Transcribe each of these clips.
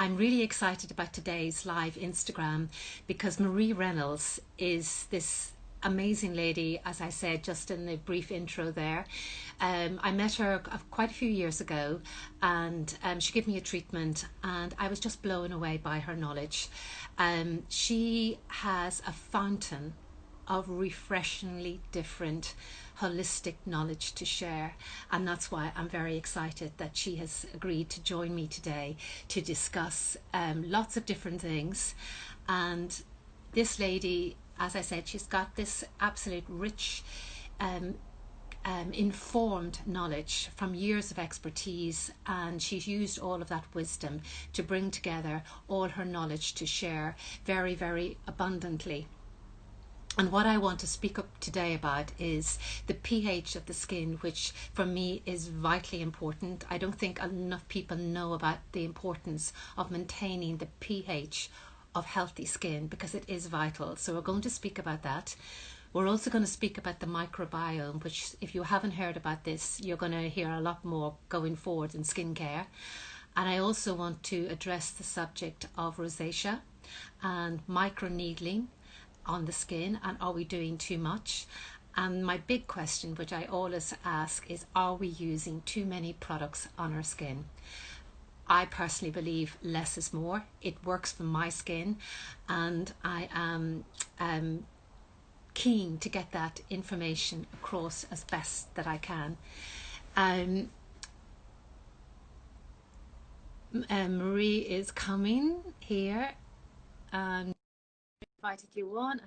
I'm really excited about today's live Instagram because Marie Reynolds is this amazing lady, as I said just in the brief intro there. I met her quite a few years ago, and she gave me a treatment and I was just blown away by her knowledge. She has a fountain of refreshingly different holistic knowledge to share, and that's why I'm very excited that she has agreed to join me today to discuss lots of different things. And this lady, as I said, she's got this absolute rich informed knowledge from years of expertise, and she's used all of that wisdom to bring together all her knowledge to share very, very abundantly. And what I want to speak up today about is the pH of the skin, which for me is vitally important. I don't think enough people know about the importance of maintaining the pH of healthy skin, because it is vital. So we're going to speak about that. We're also going to speak about the microbiome, which if you haven't heard about this, you're going to hear a lot more going forward in skincare. And I also want to address the subject of rosacea and microneedling on the skin, and are we doing too much? And my big question, which I always ask, is are we using too many products on our skin? I personally believe less is more. It works for my skin, and I am keen to get that information across as best that I can. Marie is coming here, and invited you on.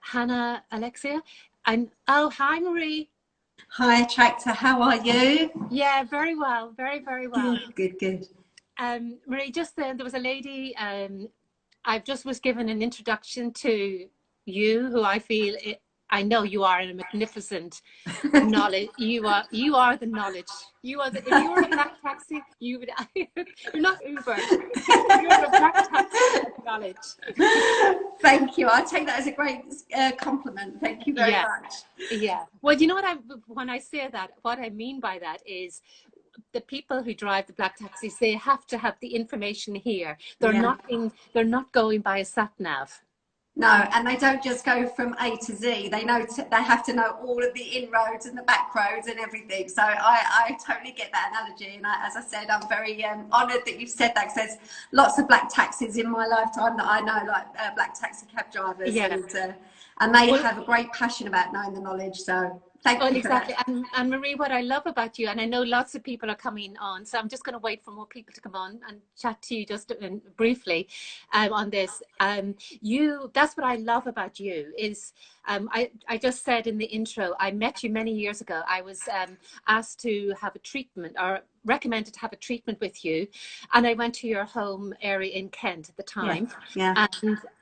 Hannah, Alexia, and oh, hi Marie. Hi Attracta, how are you? Yeah, very well, very, very well. Good. Marie, just there was a lady. I just was given an introduction to you, who I feel I know you are a magnificent knowledge. You are the knowledge. You are the. If you were a black taxi, you would. You're not Uber. You're a black taxi knowledge. Thank you. I take that as a great compliment. Thank you very much. Yeah. Well, you know what when I say that, what I mean by that is, the people who drive the black taxis, they have to have the information here. They're not going by a sat nav. No, and they don't just go from A to Z. They know they have to know all of the inroads and the back roads and everything. So I totally get that analogy. And as I said, I'm very honoured that you've said that, because there's lots of black taxis in my lifetime that I know, like black taxi cab drivers, and they have a great passion about knowing the knowledge. So thank you for exactly. that. And Marie, what I love about you, and I know lots of people are coming on, so I'm just going to wait for more people to come on and chat to you just briefly on this. That's what I love about you is, I just said in the intro, I met you many years ago. I was asked to have a treatment, or recommended to have a treatment with you, and I went to your home area in Kent at the time.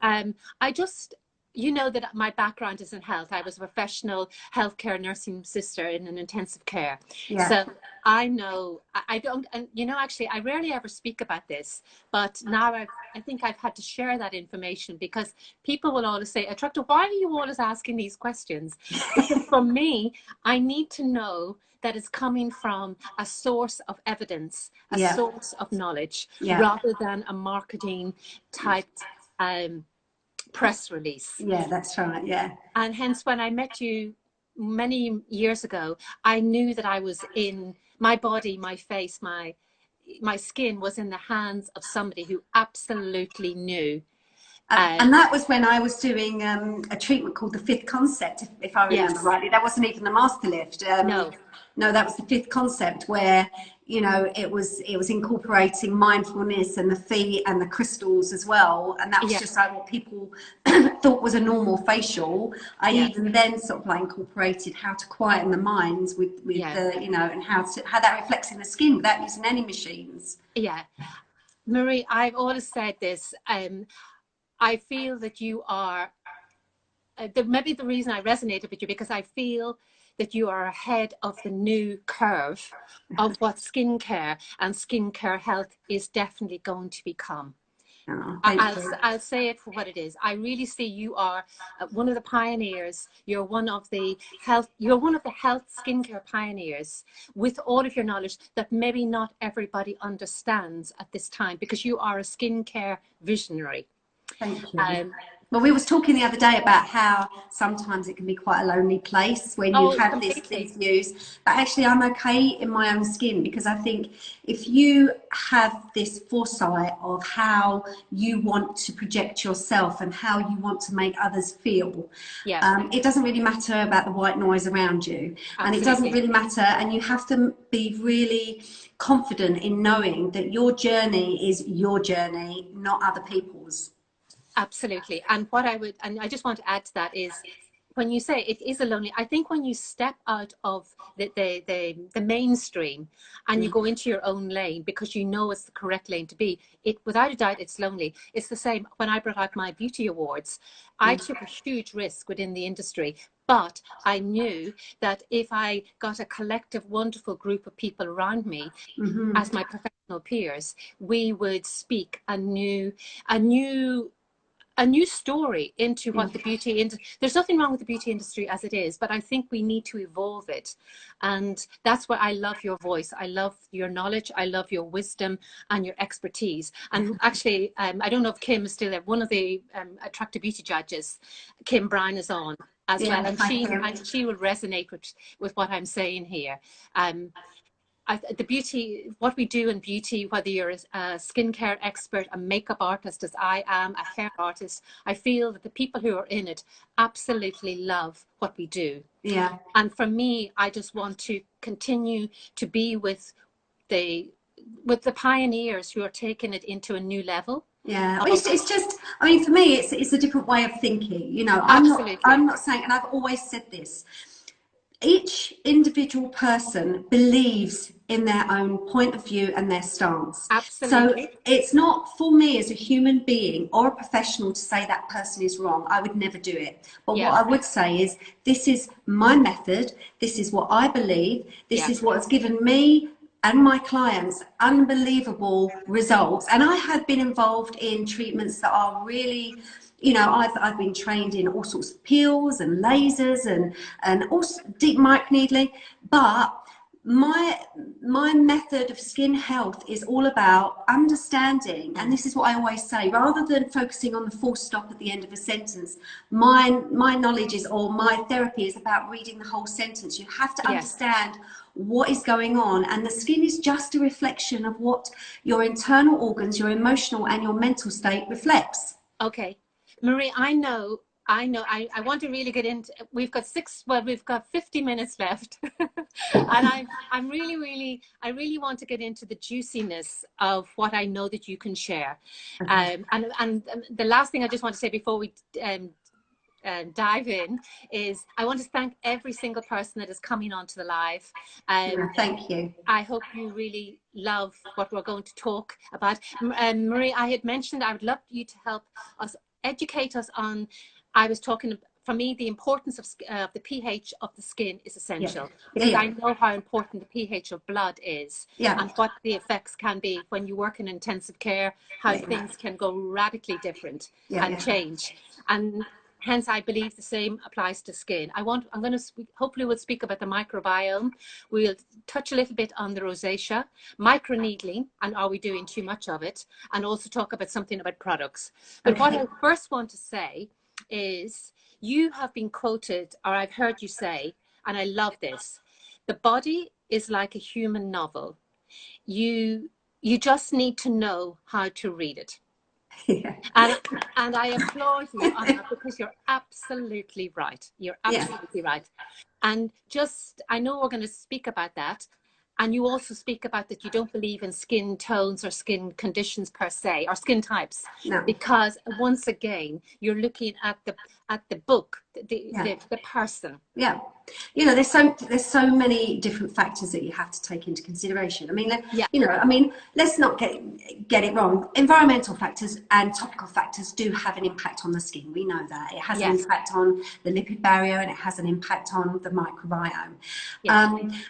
And I just, you know that my background is in health. I was a professional healthcare nursing sister in an intensive care. So I know, I don't, and you know, actually, I rarely ever speak about this, but now I think I've had to share that information, because people will always say, Attracta, why are you always asking these questions? Because for me, I need to know that it's coming from a source of evidence, a source of knowledge, rather than a marketing type press release. Yeah, that's right. And hence, when I met you many years ago, I knew that I was in my body, my face, my skin was in the hands of somebody who absolutely knew. And that was when I was doing a treatment called the fifth concept, if I remember rightly. That wasn't even the master lift. No, that was the fifth concept, where, you know, it was incorporating mindfulness and the feet and the crystals as well. And that was just like what people thought was a normal facial. I even then sort of like incorporated how to quieten the minds with the, you know, and how that reflects in the skin without using any machines. Marie, I've always said this. I feel that you are, maybe the reason I resonated with you, because I feel that you are ahead of the new curve of what skincare and skincare health is definitely going to become. Oh, thank you. I'll say it for what it is. I really see you are one of the pioneers. You're one of the health skincare pioneers with all of your knowledge that maybe not everybody understands at this time, because you are a skincare visionary. Thank you. Well, we was talking the other day about how sometimes it can be quite a lonely place when you have these views. But actually, I'm okay in my own skin, because I think if you have this foresight of how you want to project yourself and how you want to make others feel, it doesn't really matter about the white noise around you. Absolutely. And it doesn't really matter. And you have to be really confident in knowing that your journey is your journey, not other people's. Absolutely. And what I just want to add to that is, when you say it is a lonely, I think when you step out of the mainstream and you go into your own lane because you know it's the correct lane to be, without a doubt, it's lonely. It's the same when I brought out my beauty awards. I took a huge risk within the industry, but I knew that if I got a collective, wonderful group of people around me as my professional peers, we would speak a new story into what the beauty industry. There's nothing wrong with the beauty industry as it is, but I think we need to evolve it. And that's why I love your voice. I love your knowledge. I love your wisdom and your expertise. And actually, I don't know if Kim is still there. One of the Attracta Beauty judges, Kim Brown, is on as well. And she will resonate with what I'm saying here. The beauty, what we do in beauty, whether you're a skincare expert, a makeup artist, as I am, a hair artist, I feel that the people who are in it absolutely love what we do. Yeah. And for me, I just want to continue to be with the pioneers who are taking it into a new level. Yeah, it's just, I mean, for me, it's a different way of thinking. You know, I'm not saying, and I've always said this, each individual person believes in their own point of view and their stance. Absolutely. So it's not for me as a human being or a professional to say that person is wrong. I would never do it. But what I would say is, this is my method. This is what I believe. This is what has given me and my clients unbelievable results. And I have been involved in treatments that are really, you know, I've been trained in all sorts of peels and lasers and also deep microneedling, but my method of skin health is all about understanding, and this is what I always say, rather than focusing on the full stop at the end of a sentence, my knowledge is, or my therapy is about reading the whole sentence. You have to understand what is going on, and the skin is just a reflection of what your internal organs, your emotional and your mental state reflects. Okay. Marie, I want to really get into, we've got 50 minutes left. And I really want to get into the juiciness of what I know that you can share. And the last thing I just want to say before we dive in is, I want to thank every single person that is coming onto the live. Thank you. I hope you really love what we're going to talk about. Marie, I had mentioned I would love you to help us, educate us on, I was talking, for me, the importance of the pH of the skin is essential. Because I know how important the pH of blood is, and what the effects can be when you work in intensive care, how things can go radically different and change. And hence, I believe the same applies to skin. Hopefully we'll speak about the microbiome. We'll touch a little bit on the rosacea, microneedling, and are we doing too much of it? And also talk about something about products. But what I first want to say is, you have been quoted, or I've heard you say, and I love this, the body is like a human novel. You just need to know how to read it. And I applaud you on that, because you're absolutely right. You're absolutely right. And I know we're going to speak about that. And you also speak about that you don't believe in skin tones or skin conditions per se, or skin types, because once again, you're looking at the book, the person. Yeah. You know, there's so many different factors that you have to take into consideration. I mean, let's not get it wrong. Environmental factors and topical factors do have an impact on the skin. We know that. It has an impact on the lipid barrier, and it has an impact on the microbiome.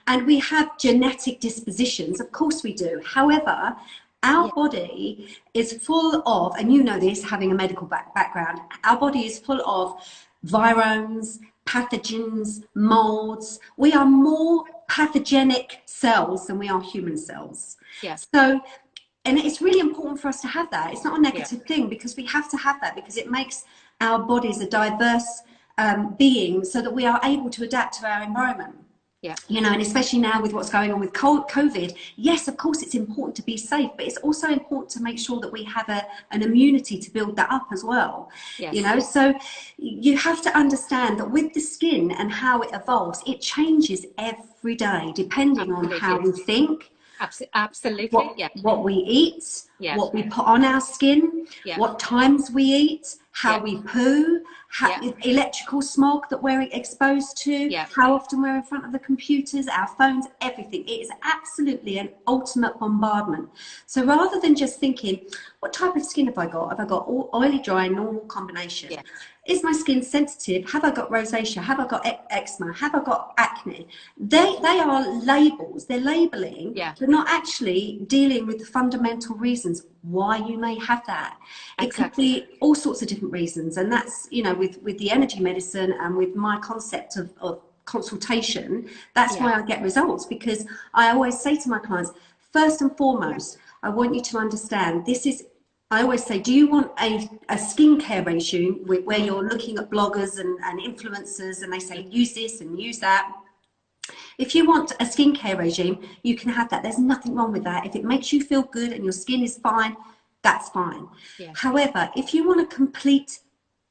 And we have genetic dispositions. Of course we do. However, Our body is full of, and you know this, having a medical background, our body is full of viromes, pathogens, molds. We are more pathogenic cells than we are human cells. Yes. So, and it's really important for us to have that. It's not a negative thing, because we have to have that, because it makes our bodies a diverse being, so that we are able to adapt to our environment. Yeah. You know, and especially now with what's going on with COVID, yes, of course, it's important to be safe, but it's also important to make sure that we have an immunity to build that up as well. Yes. You know, so you have to understand that with the skin and how it evolves, it changes every day, depending on how we think. Absolutely. What we eat, what we put on our skin, what times we eat, how we poo, electrical smog that we're exposed to, how often we're in front of the computers, our phones, everything. It is absolutely an ultimate bombardment. So rather than just thinking, what type of skin have I got? Have I got oily, dry, normal combination? Yeah. Is my skin sensitive? Have I got rosacea? Have I got eczema? Have I got acne? They are labels. They're labeling, but not actually dealing with the fundamental reasons why you may have that. It could be all sorts of different reasons, and that's, you know, with the energy medicine and with my concept of consultation, that's why I get results, because I always say to my clients, first and foremost, I want you to understand this is, I always say, do you want a skincare regime where you're looking at bloggers and influencers and they say use this and use that? If you want a skincare regime, you can have that. There's nothing wrong with that. If it makes you feel good and your skin is fine, that's fine. Yeah. However, if you want a complete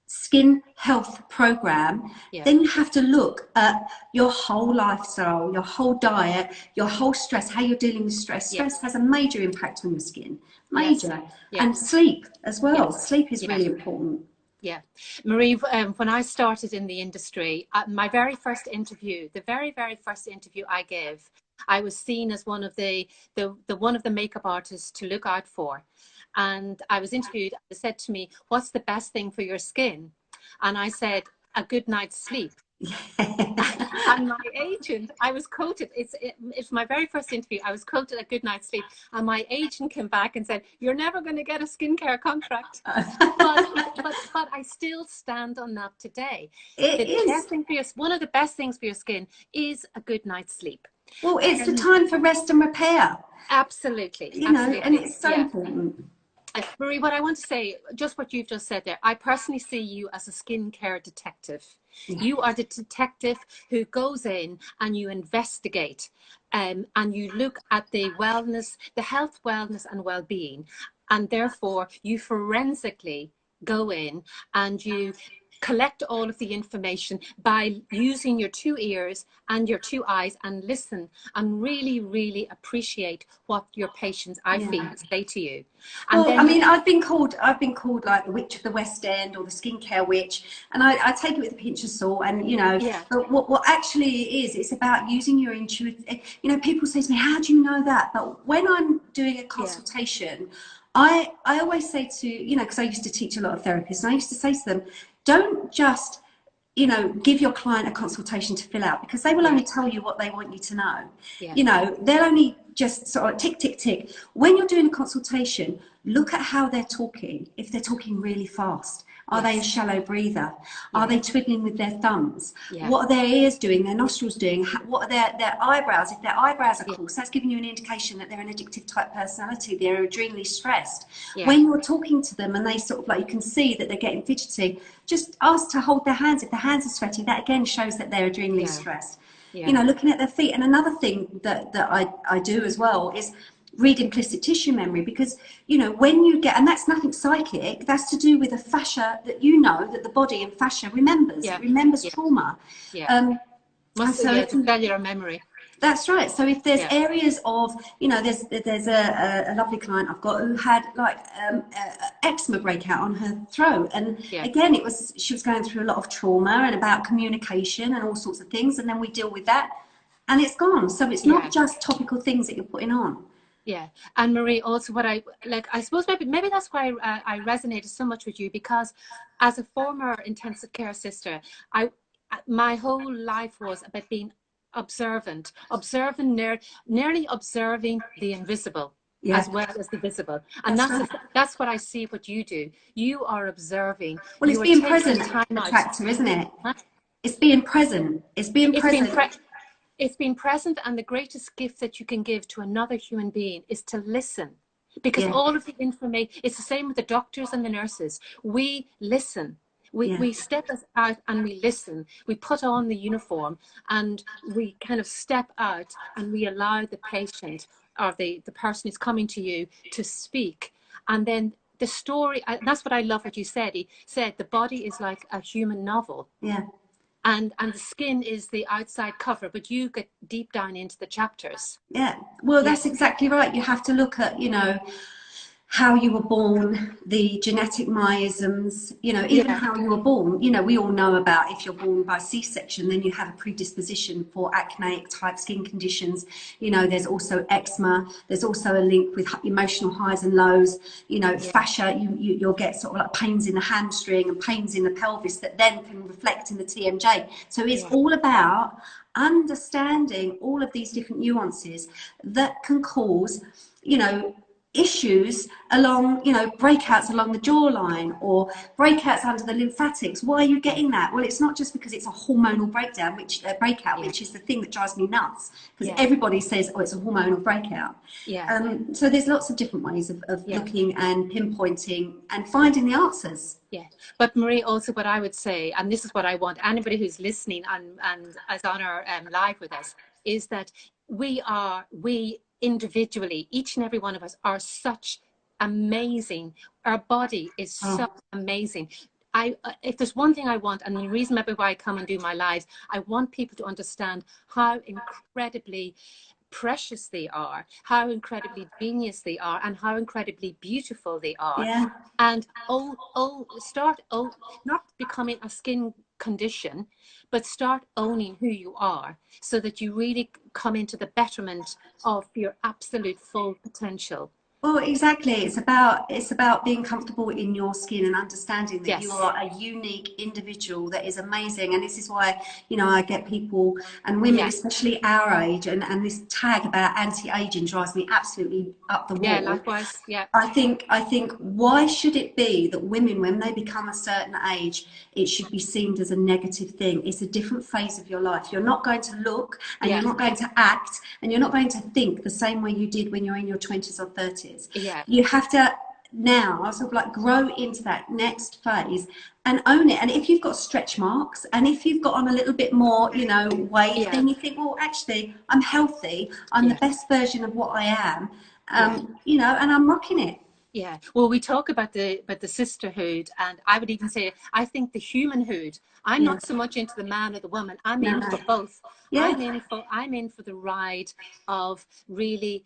skin health program, then you have to look at your whole lifestyle, your whole diet, your whole stress, how you're dealing with stress. Stress has a major impact on your skin, major. And sleep as well. Sleep is really important. Yeah. Marie, when I started in the industry, my very first interview, the very first interview I gave, I was seen as one of the makeup artists to look out for. And I was interviewed, they said to me, what's the best thing for your skin? And I said, a good night's sleep. And my agent, I was quoted, it's my very first interview, I was quoted a good night's sleep, and my agent came back and said, you're never going to get a skincare contract. but I still stand on that today. One of the best things for your skin is a good night's sleep. Well, it's the time for rest and repair. Absolutely. You know, and it's so important. Marie, what I want to say, just what you've just said there, I personally see you as a skincare detective. You are the detective who goes in and you investigate and you look at the wellness, the health, wellness and well-being, and therefore you forensically go in and you collect all of the information by using your two ears and your two eyes and listen and really appreciate what your patients, I feel, say to you. And well, I mean, I've been called like the witch of the West End or the skincare witch, and I take it with a pinch of salt. And you know, but what actually it is, it's about using your intuition. You know, people say to me, how do you know that? But when I'm doing a consultation, I always say to, you know, because I used to teach a lot of therapists, and I used to say to them, don't just, you know, give your client a consultation to fill out, because they will only tell you what they want you to know. You know, they'll only just sort of tick, tick, tick. When you're doing a consultation, look at how they're talking. If they're talking really fast, are they a shallow breather? Are they twiddling with their thumbs? What are their ears doing, their nostrils doing? What are their eyebrows? If their eyebrows are coarse, that's giving you an indication that they're an addictive type personality. They're adrenally stressed. When you're talking to them and they sort of like, you can see that they're getting fidgety, just ask to hold their hands. If their hands are sweaty, that again shows that they're adrenally stressed. You know, looking at their feet. And another thing that I do as well is read implicit tissue memory, because you know, when you get, and that's nothing psychic, that's to do with a fascia that, you know, that the body and fascia remembers. It remembers trauma. Cellular memory. That's right. So if there's areas of, you know, there's a lovely client I've got who had like eczema breakout on her throat, and again, she was going through a lot of trauma and about communication and all sorts of things, and then we deal with that and it's gone. So it's not just topical things that you're putting on. Yeah. And Marie, also what I like, I suppose maybe that's why I resonated so much with you, because as a former intensive care sister, my whole life was about being observant, nearly observing the invisible. as well as the visible. And that's what I see what you do. You are observing. Well, it's being present, Attracta, isn't it? Huh? It's being present. It's being present. It's being present, and the greatest gift that you can give to another human being is to listen. Because all of the information, it's the same with the doctors and the nurses. We listen. We step out and we listen. We put on the uniform and we kind of step out and we allow the patient or the person who's coming to you to speak. And then the story, that's what I love what you said. He said the body is like a human novel. Yeah. And the skin is the outside cover, but you get deep down into the chapters. Yeah. Well, that's exactly right. You have to look at, you know, how you were born, the genetic miasms, you know, even how you were born. You know, we all know about if you're born by C-section, then you have a predisposition for acneic type skin conditions. You know, there's also eczema. There's also a link with emotional highs and lows. You know, fascia, you'll get sort of like pains in the hamstring and pains in the pelvis that then can reflect in the TMJ. So it's all about understanding all of these different nuances that can cause, you know, issues along, you know, breakouts along the jawline or breakouts under the lymphatics. Why are you getting that? Well, it's not just because it's a hormonal breakdown, which which is the thing that drives me nuts, because everybody says, oh, it's a hormonal breakout. So there's lots of different ways of looking and pinpointing and finding the answers. But Marie, also what I would say, and this is what I want anybody who's listening and is on our live with us, is that we individually, each and every one of us are such amazing. Our body is so amazing. If there's one thing I want, and the reason maybe why I come and do my lives, I want people to understand how incredibly precious they are, how incredibly genius they are, and how incredibly beautiful they are. And not becoming a skin condition, but start owning who you are, so that you really come into the betterment of your absolute full potential. Well, exactly. It's about being comfortable in your skin and understanding that you are a unique individual that is amazing. And this is why, you know, I get people and women, especially our age, and this tag about anti-aging drives me absolutely up the wall. Yeah, likewise. Yeah. I think why should it be that women, when they become a certain age, it should be seen as a negative thing? It's a different phase of your life. You're not going to look and you're not going to act and you're not going to think the same way you did when you're in your 20s or 30s. You have to now sort of like grow into that next phase and own it. And if you've got stretch marks and if you've got on a little bit more, you know, weight, then you think, well, actually, I'm healthy. I'm the best version of what I am, you know, and I'm rocking it. Yeah, well, we talk about the sisterhood, and I would even say I think the humanhood. I'm not so much into the man or the woman. I'm in for both. I'm in for the ride of really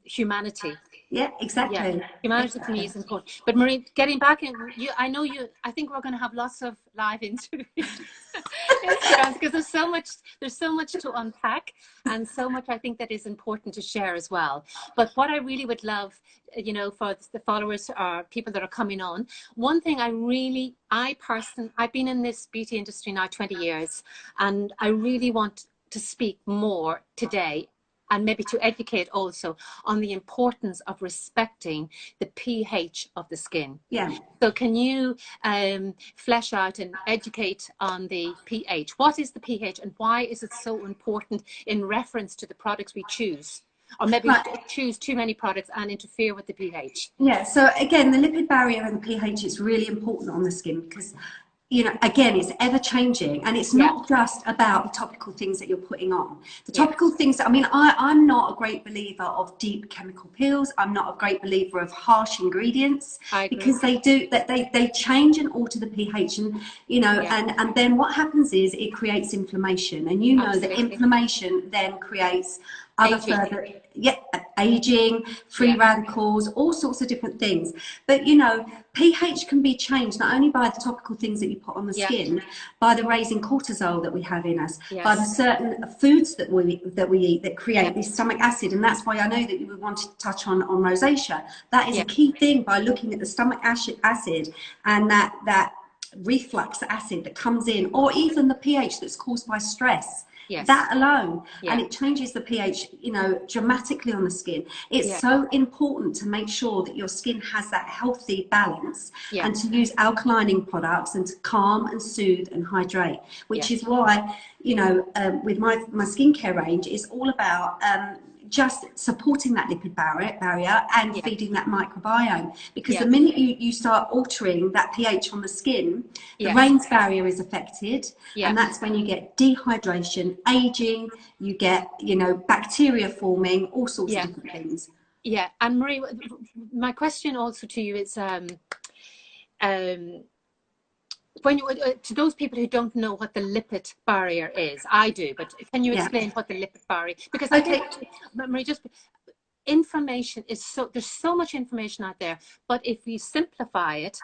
humanity. Yeah, exactly. Humanity to me is important. But Marie, getting back in, I think we're going to have lots of live interviews because there's so much to unpack, and so much I think that is important to share as well. But what I really would love, you know, for the followers or people that are coming on, one thing I've been in this beauty industry now 20 years, and I really want to speak more today, and maybe to educate also on the importance of respecting the pH of the skin. So can you flesh out and educate on the pH? What is the pH and why is it so important in reference to the products we choose? Or maybe choose too many products and interfere with the pH. Yeah, so again, the lipid barrier and the pH is really important on the skin because, you know, again, it's ever changing, and it's not just about the topical things that you're putting on. The topical things, I mean, I'm not a great believer of deep chemical peels. I'm not a great believer of harsh ingredients because they change and alter the pH, and, you know, and then what happens is it creates inflammation, and you know that inflammation then creates other further aging, free radicals, all sorts of different things. But, you know, pH can be changed not only by the topical things that you put on the skin, by the raising cortisol that we have in us, by the certain foods that we eat that create this stomach acid. And that's why I know that you would want to touch on rosacea. That is a key thing, by looking at the stomach acid and that reflux acid that comes in, or even the pH that's caused by stress. that alone, and Yeah. it changes the pH, you know, dramatically on the skin. It's Yeah. so important to make sure that your skin has that healthy balance, Yeah. and to use alkalining products and to calm and soothe and hydrate, which Yeah. is why, you know, with my skincare range, is all about just supporting that lipid barrier and Yeah. feeding that microbiome, because Yeah. the minute you start altering that pH on the skin, the Yes. Rains barrier is affected, Yeah. and that's when you get dehydration, aging, you get, you know, bacteria forming, all sorts of different things. Yeah. And Marie, my question also to you is, when you, to those people who don't know what the lipid barrier is, I do, but can you explain what the lipid barrier? Because I think, Marie, just information is there's so much information out there, but if we simplify it,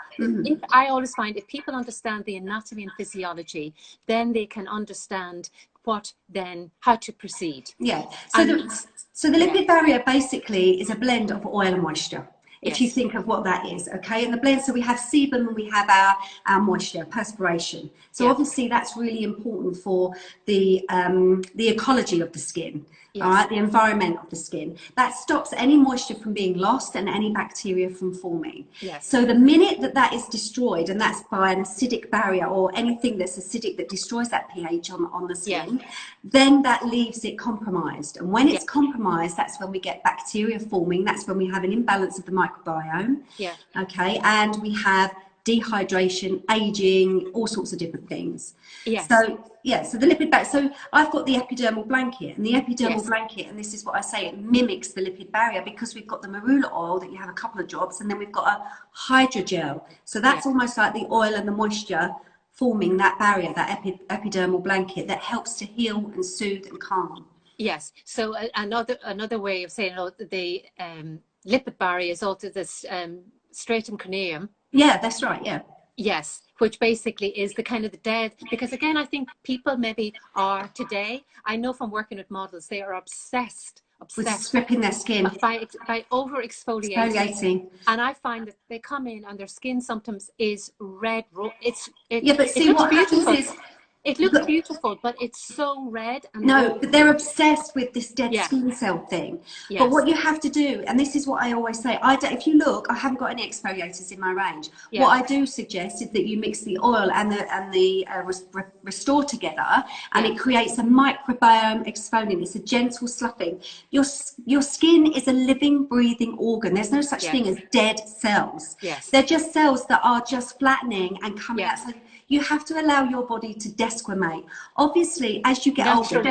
I always find if people understand the anatomy and physiology, then they can understand how to proceed. Yeah. So the lipid barrier basically is a blend of oil and moisture. If you think of what that is, okay, and the blend, so we have sebum and we have our moisture, perspiration. So obviously that's really important for the ecology of the skin, all right, the environment of the skin. That stops any moisture from being lost and any bacteria from forming. So the minute that is destroyed, and that's by an acidic barrier or anything that's acidic that destroys that pH on the skin, then that leaves it compromised. And when it's compromised, that's when we get bacteria forming. That's when we have an imbalance of the microbiome. Okay, and we have dehydration, aging, all sorts of different things. So the lipid barrier. So I've got the epidermal blanket, and the epidermal blanket, and this is what I say, it mimics the lipid barrier, because we've got the marula oil that you have a couple of drops, and then we've got a hydrogel. So that's almost like the oil and the moisture forming that barrier, that epidermal blanket that helps to heal and soothe and calm. Yes. So another way of saying the lipid barrier is also this stratum corneum. Yeah, that's right. Yeah. Yes, which basically is the kind of the dead, because again, I think people maybe are today, I know from working with models, they are obsessed with stripping their skin by over exfoliating. And I find that they come in and their skin sometimes is red. But see, what happens is, it looks beautiful, but it's so red. And but they're obsessed with this dead skin cell thing. But what you have to do, and this is what I always say, if you look, I haven't got any exfoliators in my range. What I do suggest is that you mix the oil and the Restore together, and it creates a microbiome exfoliant. It's a gentle sloughing. Your skin is a living, breathing organ. There's no such thing as dead cells. They're just cells that are just flattening and coming out. So you have to allow your body to desquamate. Obviously, as you get older,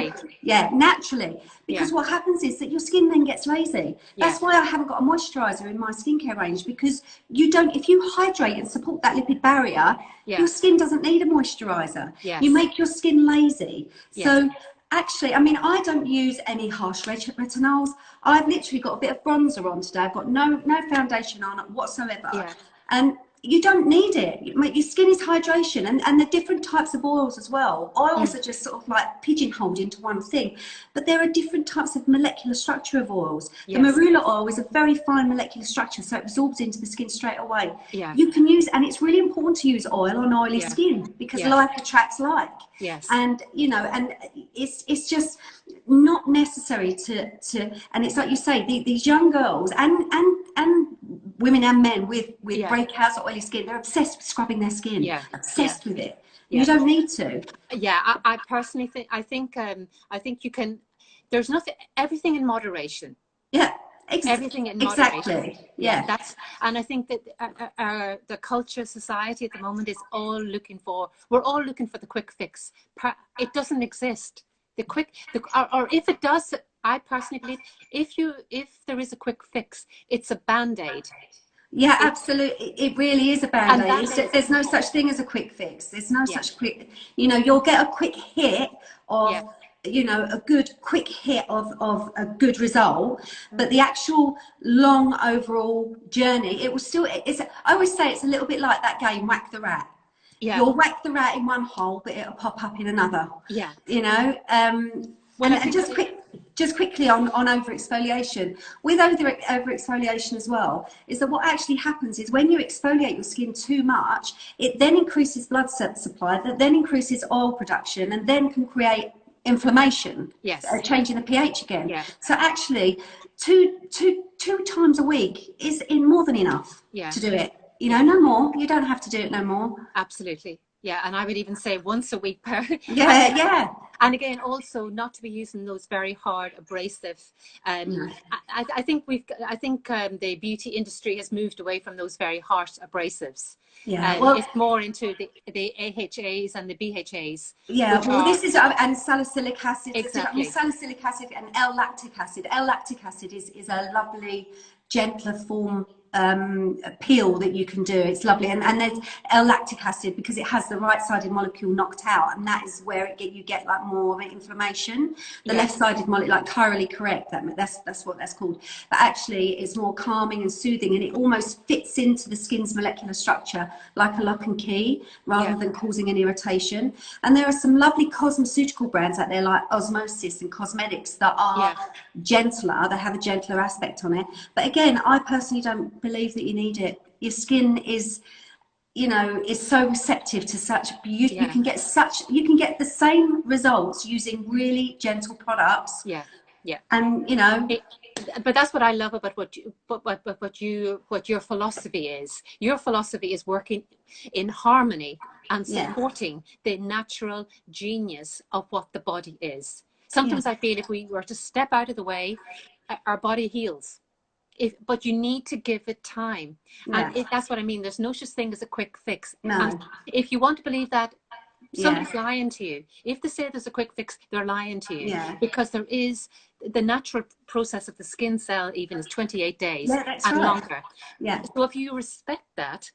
naturally, because what happens is that your skin then gets lazy. That's why I haven't got a moisturizer in my skincare range, because if you hydrate and support that lipid barrier, your skin doesn't need a moisturizer. You make your skin lazy. So actually, I mean, I don't use any harsh retinols. I've literally got a bit of bronzer on today. I've got no foundation on whatsoever. And you don't need it. Your skin is hydration, and the different types of oils as well. Oils are just sort of like pigeonholed into one thing, but there are different types of molecular structure of oils. The marula oil is a very fine molecular structure, so it absorbs into the skin straight away. You can use, and it's really important to use oil on oily skin, because like attracts like. And you know, and it's just not necessary to and it's like you say, these young girls and women and men with breakouts or oily skin, they're obsessed with scrubbing their skin, obsessed with it. You don't need to. I personally think, I think you can, there's nothing, everything in moderation. Everything in moderation. And I think that the culture, society at the moment is all looking for, we're all looking for the quick fix. It doesn't exist. Or if it does, I personally believe if there is a quick fix, it's a band-aid. Absolutely. It really is a band-aid. There's no such thing as a quick fix. There's no such quick, you know, you'll get a quick hit of, you know, a good quick hit of a good result, but the actual long overall journey, it will still, I always say it's a little bit like that game, Whack the Rat. You'll whack the rat in one hole, but it'll pop up in another. You know, and just quickly on over exfoliation. With over exfoliation as well, is that what actually happens is when you exfoliate your skin too much, it then increases blood supply, that then increases oil production, and then can create inflammation, Yes. Changing the pH again. Yeah. So actually, two times a week is more than enough to do it. You know, no more. You don't have to do it no more. Absolutely. Yeah, and I would even say once a week per. Yeah. And again, also not to be using those very hard abrasive. I think the beauty industry has moved away from those very harsh abrasives. Yeah, well, it's more into the AHAs and the BHAs. Yeah, well, this is and salicylic acid. Exactly. Salicylic acid and L-lactic acid. L-lactic acid is a lovely, gentler form peel that you can do. It's lovely, and there's L-lactic acid because it has the right-sided molecule knocked out, and that is where you get like more of an inflammation. The left-sided molecule, like chirally correct, that's what that's called. But actually, it's more calming and soothing, and it almost fits into the skin's molecular structure like a lock and key, rather than causing an irritation. And there are some lovely cosmeceutical brands out there like Osmosis and Cosmetics that are gentler. They have a gentler aspect on it. But again, I personally don't believe that you need it. Your skin is, you know, is so receptive to such beauty. You can get the same results using really gentle products. And you know, but that's what I love about what your philosophy is. Your philosophy is working in harmony and supporting the natural genius of what the body is. Sometimes I feel if we were to step out of the way, our body heals. But you need to give it time. And that's what I mean. There's no such thing as a quick fix. No. And if you want to believe that, somebody's lying to you. If they say there's a quick fix, they're lying to you. Because there is the natural process of the skin cell even is 28 days and longer. So if you respect that,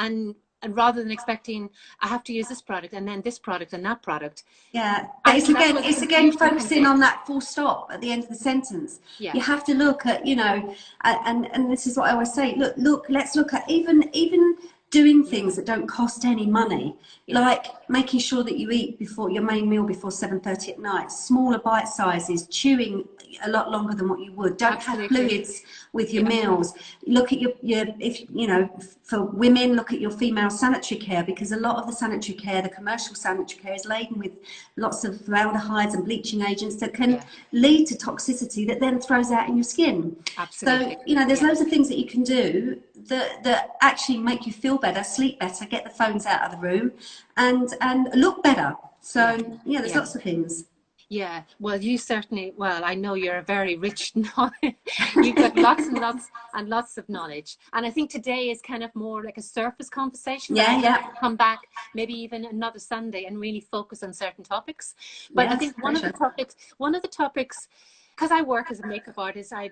and rather than expecting I have to use this product and then this product and that product. It's again focusing on that full stop at the end of the sentence. You have to look at, you know, and this is what I always say, let's look at even doing things that don't cost any money, like making sure that you eat before your main meal before 7:30 at night, smaller bite sizes, chewing a lot longer than what you would, don't have fluids with your meals. Look at your if you know, for women, look at your female sanitary care, because a lot of the sanitary care, the commercial sanitary care, is laden with lots of formaldehydes and bleaching agents that can lead to toxicity that then throws out in your skin. So you know, there's loads of things that you can do that actually make you feel better, sleep better, get the phones out of the room, and look better. So there's lots of things. Yeah, well, you certainly, well, I know you're a very rich knowledge. You've got lots and lots and lots of knowledge. And I think today is kind of more like a surface conversation. Come back maybe even another Sunday and really focus on certain topics. But I think one of the topics, because I work as a makeup artist, I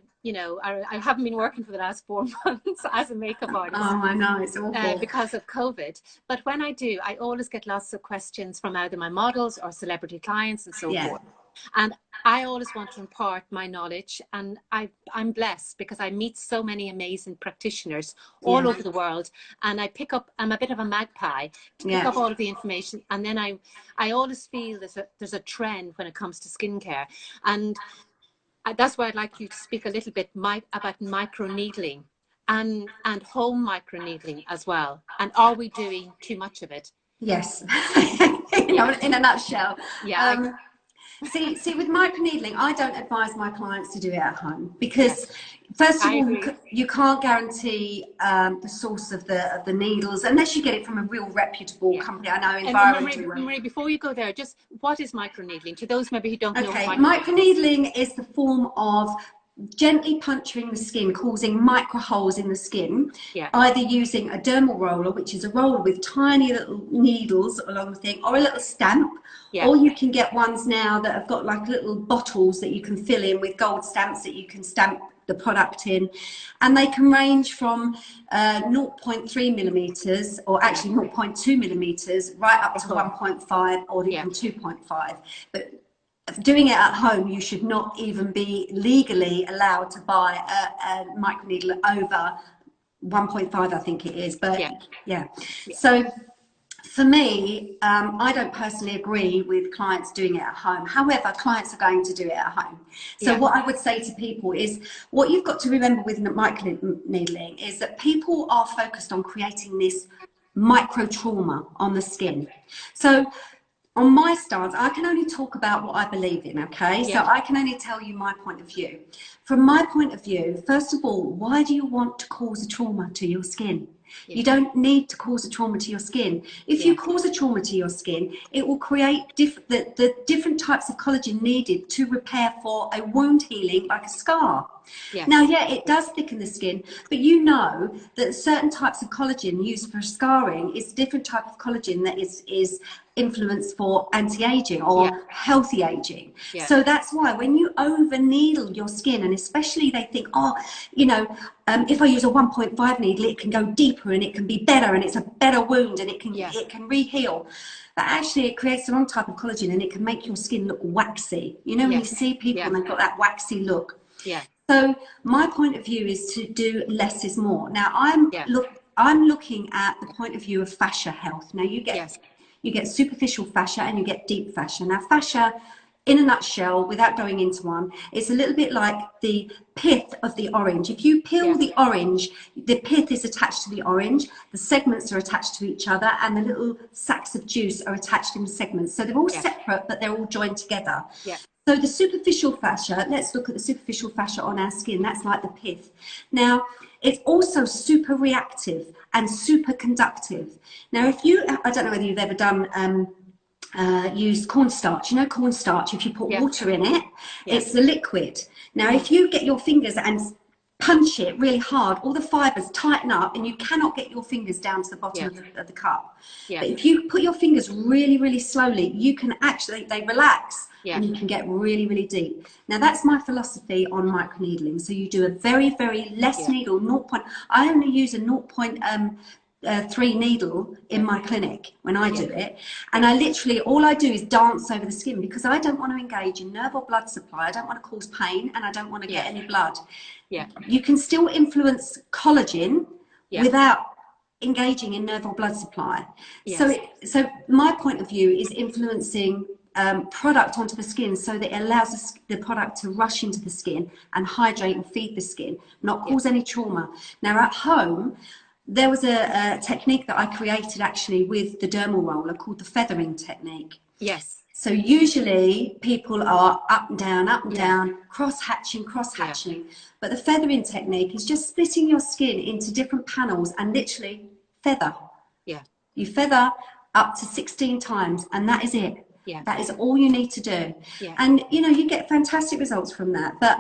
haven't been working for the last 4 months as a makeup artist. Oh, I know, it's awful. Because of COVID. But when I do, I always get lots of questions from either my models or celebrity clients and so forth. And I always want to impart my knowledge, and I'm blessed because I meet so many amazing practitioners all over the world, and I'm a bit of a magpie to pick up all of the information, and then I always feel there's a trend when it comes to skincare, and that's why I'd like you to speak a little bit about microneedling and home microneedling as well. And are we doing too much of it? Yes, in a nutshell. See, with microneedling, I don't advise my clients to do it at home because, first of all, you can't guarantee the source of the needles unless you get it from a real reputable company. I know environmentally. Marie, before you go there, just what is microneedling to those maybe who don't know? Microneedling is the form of gently puncturing the skin, causing micro holes in the skin, either using a dermal roller, which is a roller with tiny little needles along the thing, or a little stamp, or you can get ones now that have got like little bottles that you can fill in with gold stamps that you can stamp the product in, and they can range from 0.3 millimeters, or actually 0.2 millimeters, right up to 1.5 or even 2.5. But doing it at home, you should not even be legally allowed to buy a microneedle over 1.5, I think it is. But so for me, I don't personally agree with clients doing it at home. However, clients are going to do it at home. So what I would say to people is, what you've got to remember with microneedling is that people are focused on creating this micro trauma on the skin. So on my stance, I can only talk about what I believe in, okay? Yeah. So I can only tell you my point of view. From my point of view, first of all, why do you want to cause a trauma to your skin? Yeah. You don't need to cause a trauma to your skin. If you cause a trauma to your skin, it will create the different types of collagen needed to repair for a wound healing, like a scar. Yes. Now, yeah, it does thicken the skin, but you know that certain types of collagen used for scarring is a different type of collagen that is influenced for anti-aging or healthy aging. So that's why when you over needle your skin, and especially they think, oh, you know, if I use a 1.5 needle, it can go deeper and it can be better and it's a better wound and it can re-heal. But actually it creates the wrong type of collagen and it can make your skin look waxy. You know, when you see people and they've got that waxy look. Yeah. So my point of view is to do less is more. Now I'm looking at the point of view of fascia health. Now you get superficial fascia and you get deep fascia. Now fascia, in a nutshell, without going into one, it's a little bit like the pith of the orange. If you peel the orange, the pith is attached to the orange, the segments are attached to each other, and the little sacs of juice are attached in the segments. So they're all separate, but they're all joined together. Yeah. So the superficial fascia, let's look at the superficial fascia on our skin. That's like the pith. Now, it's also super reactive and super conductive. Now, if you, I don't know whether you've ever done, used cornstarch. You know cornstarch, if you put water in it, it's the liquid. Now, if you get your fingers and punch it really hard, all the fibers tighten up and you cannot get your fingers down to the bottom of the cup. But if you put your fingers really, really slowly, you can actually, they relax. And you can get really, really deep. Now that's my philosophy on microneedling. So you do a very, very less needle, I only use a 0.3 needle in my clinic when I do it. And I literally, all I do is dance over the skin because I don't want to engage in nerve or blood supply. I don't want to cause pain and I don't want to get any blood. Yeah. You can still influence collagen without engaging in nerve or blood supply. Yes. So my point of view is influencing product onto the skin so that it allows the product to rush into the skin and hydrate and feed the skin, not cause any trauma. Now at home, there was a technique that I created actually with the dermal roller called the feathering technique. Yes. So usually people are up and down, cross-hatching. But the feathering technique is just splitting your skin into different panels and literally feather. Yeah. You feather up to 16 times and that is it. Yeah. That is all you need to do. Yeah. And, you know, you get fantastic results from that. But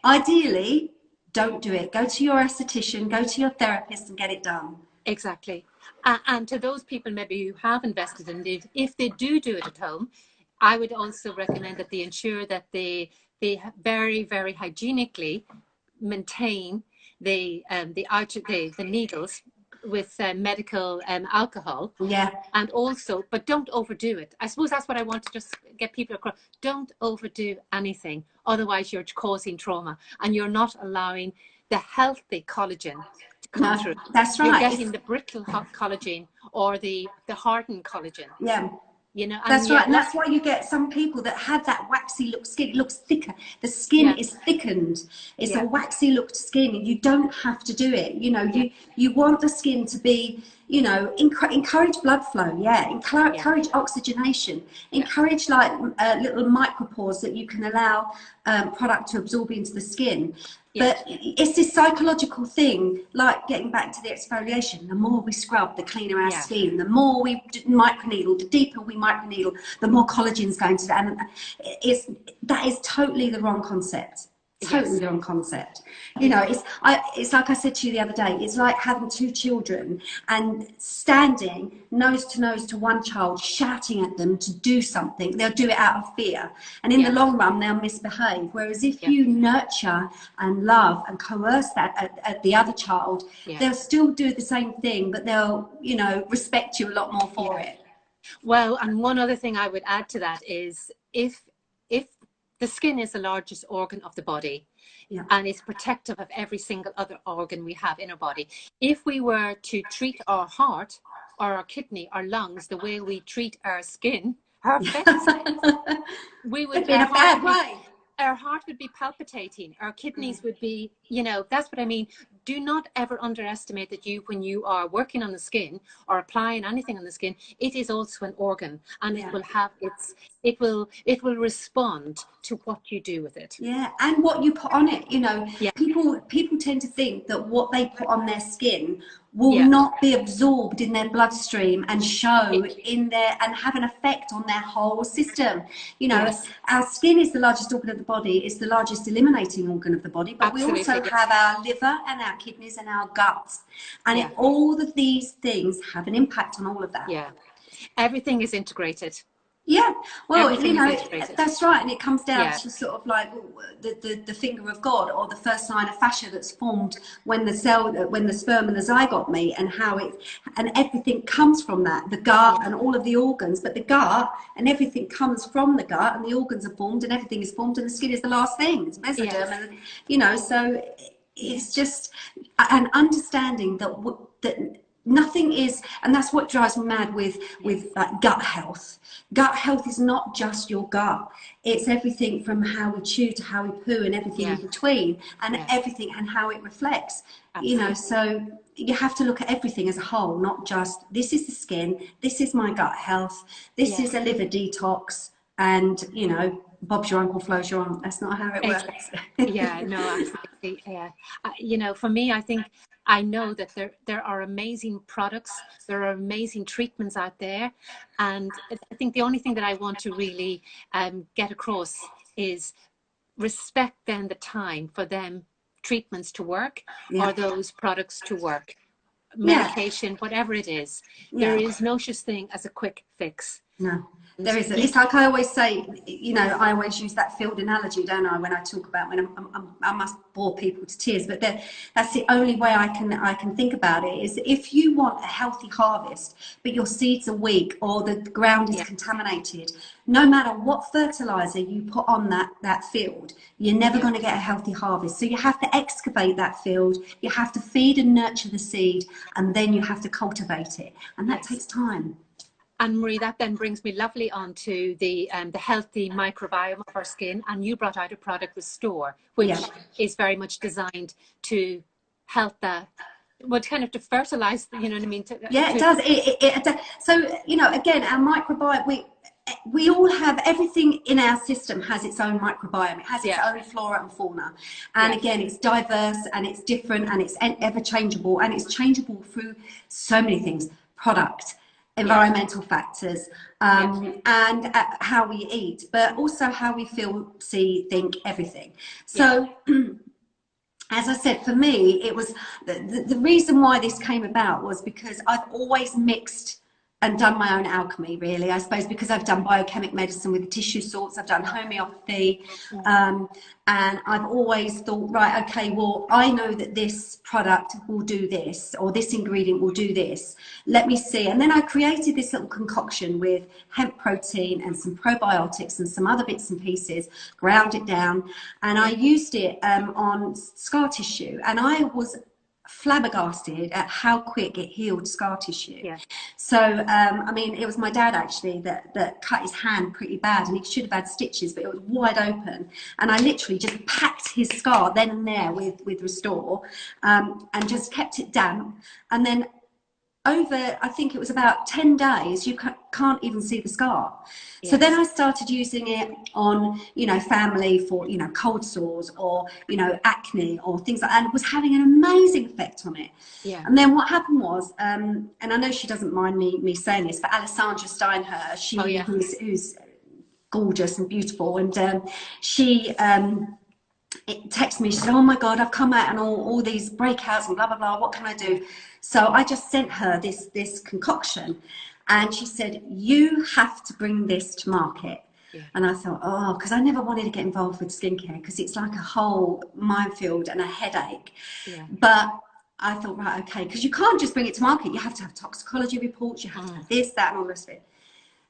ideally, don't do it. Go to your esthetician, go to your therapist and get it done. Exactly. And to those people maybe who have invested in it, if they do it at home, I would also recommend that they ensure that they very, very hygienically maintain the needles with medical alcohol. Yeah. And also, but don't overdo it. I suppose that's what I want to just get people across. Don't overdo anything. Otherwise you're causing trauma and you're not allowing the healthy collagen to come through. That's right. You're getting the brittle collagen or the hardened collagen. Yeah. You know, that's right, and that's why you get some people that have that waxy look skin. It looks thicker. The skin is thickened. It's a waxy looked skin, and you don't have to do it. You know, you want the skin to be, you know, encourage blood flow. Encourage oxygenation. Encourage like little micropores that you can allow product to absorb into the skin. But it's this psychological thing, like getting back to the exfoliation. The more we scrub, the cleaner our skin. The more we microneedle, the deeper we microneedle, the more collagen's going to that. And that is totally the wrong concept. Totally the wrong concept. You know, it's like I said to you the other day, it's like having two children and standing nose to nose to one child, shouting at them to do something. They'll do it out of fear. And in the long run, they'll misbehave. Whereas if you nurture and love and coerce that at the other child, they'll still do the same thing, but they'll, you know, respect you a lot more for it. Well, and one other thing I would add to that is if the skin is the largest organ of the body and it's protective of every single other organ we have in our body. If we were to treat our heart or our kidney, our lungs, the way we treat our skin, our face, we would be in a bad way. Our heart would be palpitating. Our kidneys would be, you know, that's what I mean. do not ever underestimate that when you are working on the skin or applying anything on the skin, it is also an organ, and it will have it will respond to what you do with it. Yeah, and what you put on it, you know, people tend to think that what they put on their skin will not be absorbed in their bloodstream and show in their, and have an effect on their whole system. You know, our skin is the largest organ of the body, it's the largest eliminating organ of the body, but we also have our liver and our kidneys and our guts, and all of these things have an impact on all of that. Yeah, everything is integrated. Yeah, well, you know, that's right, and it comes down to sort of like the finger of God, or the first line of fascia that's formed when the sperm and the zygote meet, and how and everything comes from that, the gut and all of the organs. But the gut and everything comes from the gut, and the organs are formed, and everything is formed, and the skin is the last thing. It's mesoderm, and you know, so it's just an understanding that nothing is, and that's what drives me mad with like gut health. Gut health is not just your gut, it's everything from how we chew to how we poo, and everything in between, and everything, and how it reflects. You know, so you have to look at everything as a whole, not just this is the skin, this is my gut health, this is a liver detox, and you know, Bob's your uncle, flows your aunt. That's not how it works. Yeah, no, absolutely. Yeah, you know, for me, I know that there are amazing products, there are amazing treatments out there, and I think the only thing that I want to really get across is respect then the time for them treatments to work, or those products to work, medication, whatever it is. There is no such thing as a quick fix. No. There is. It's like I always say, you know, I always use that field analogy, don't I, when I talk about when I must bore people to tears, but that's the only way I can think about it, is if you want a healthy harvest, but your seeds are weak, or the ground is contaminated, no matter what fertilizer you put on that field, you're never going to get a healthy harvest. So you have to excavate that field, you have to feed and nurture the seed, and then you have to cultivate it, and that takes time. And Marie, that then brings me lovely on to the healthy microbiome of our skin. And you brought out a product, Restore, which is very much designed to help that, well, kind of to fertilize, you know what I mean? It does. It does. So, you know, again, our microbiome, we all have, everything in our system has its own microbiome. It has its own flora and fauna. And again, it's diverse, and it's different, and it's ever changeable, and it's changeable through so many things: product, environmental factors, and how we eat, but also how we feel, see, think, everything. So as I said, for me, it was the reason why this came about was because I've always mixed and done my own alchemy, really, I suppose, because I've done biochemic medicine with the tissue salts, I've done homeopathy, and I've always thought, right, okay, well, I know that this product will do this, or this ingredient will do this. Let me see. And then I created this little concoction with hemp protein and some probiotics and some other bits and pieces, ground it down, and I used it on scar tissue, and I was flabbergasted at how quick it healed scar tissue. So I mean, it was my dad actually that cut his hand pretty bad, and he should have had stitches, but it was wide open, and I literally just packed his scar then and there with Restore, and just kept it damp, and then over, I think it was about 10 days, you can't even see the scar. So then I started using it on, you know, family for, you know, cold sores, or, you know, acne or things like that, and it was having an amazing effect on it. And then what happened was, and I know she doesn't mind me saying this, but Alessandra Steinher, who's gorgeous and beautiful, and she texted me, she said, oh my God, I've come out and all these breakouts and blah, blah, blah, what can I do? So I just sent her this concoction, and she said, you have to bring this to market. And I thought, oh, because I never wanted to get involved with skincare, because it's like a whole minefield and a headache. But I thought, right, okay, because you can't just bring it to market. You have to have toxicology reports, you have to have this, that, and all the rest of it.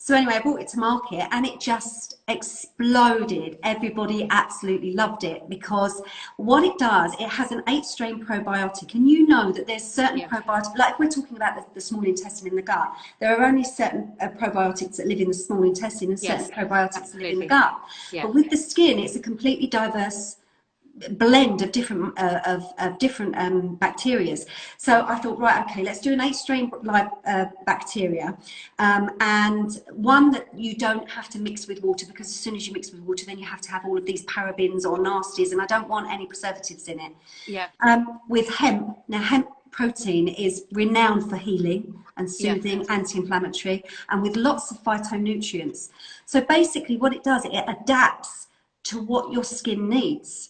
So anyway, I brought it to market, and it just exploded. Everybody absolutely loved it, because what it does, it has an 8-strain probiotic, and you know that there's certain probiotics, like if we're talking about the small intestine in the gut, there are only certain probiotics that live in the small intestine, and certain probiotics that live in the gut. But with the skin, it's a completely diverse blend of different bacteria. So I thought, right, okay, let's do an 8-strain live bacteria, and one that you don't have to mix with water, because as soon as you mix with water, then you have to have all of these parabens or nasties, and I don't want any preservatives in it. Yeah. With hemp. Now, hemp protein is renowned for healing and soothing, anti-inflammatory, and with lots of phytonutrients. So basically what it does, it adapts to what your skin needs.